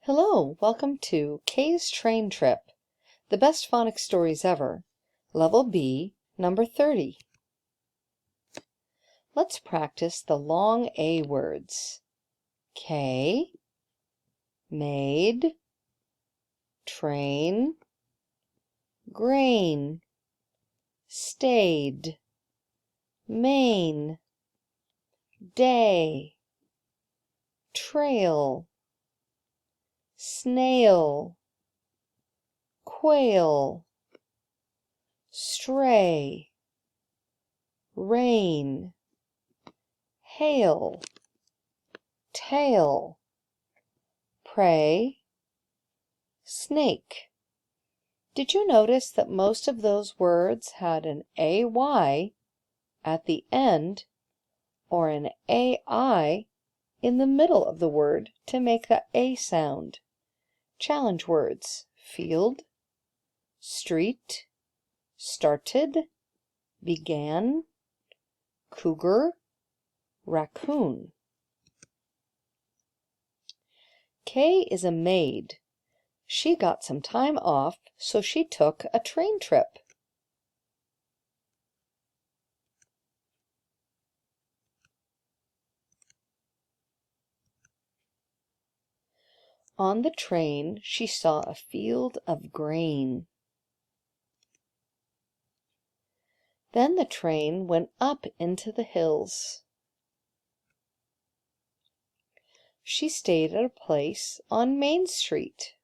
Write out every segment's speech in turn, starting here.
Hello, welcome to Kay's Train Trip, the best phonics stories ever, Level B, number 30. Let's practice the long A words. K, made, train, grain, stayed, main, day, trail, snail, quail, stray, rain, hail, tail, pray, snake. Did you notice that most of those words had an AY at the end or an AI in the middle of the word to make the A sound? Challenge words: field, street, started, began, cougar, raccoon. Kay is a maid. She got some time off, so she took a train trip. On the train, she saw a field of grain. Then the train went up into the hills. She stayed at a place on Main Street.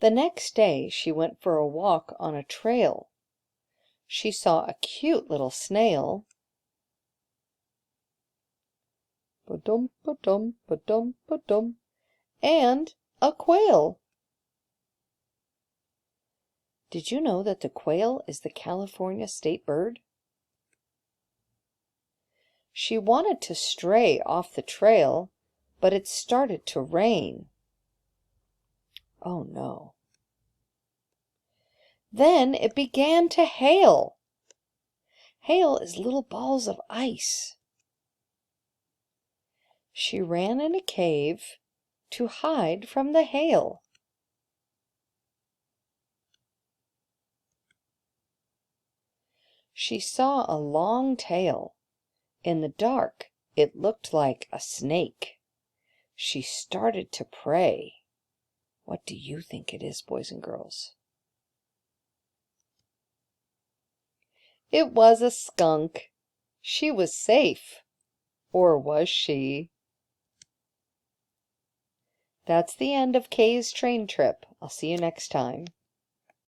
The next day she went for a walk on a trail. She saw a cute little snail. Ba-dum, ba-dum, ba-dum, ba-dum, and a quail. Did you know that the quail is the California state bird? She wanted to stray off the trail, but it started to rain. Oh no. Then it began to hail. Hail is little balls of ice. She ran in a cave to hide from the hail. She saw a long tail. In the dark, it looked like a snake. She started to pray. What do you think it is, boys and girls? It was a skunk. She was safe. Or was she? That's the end of Kay's train trip. I'll see you next time.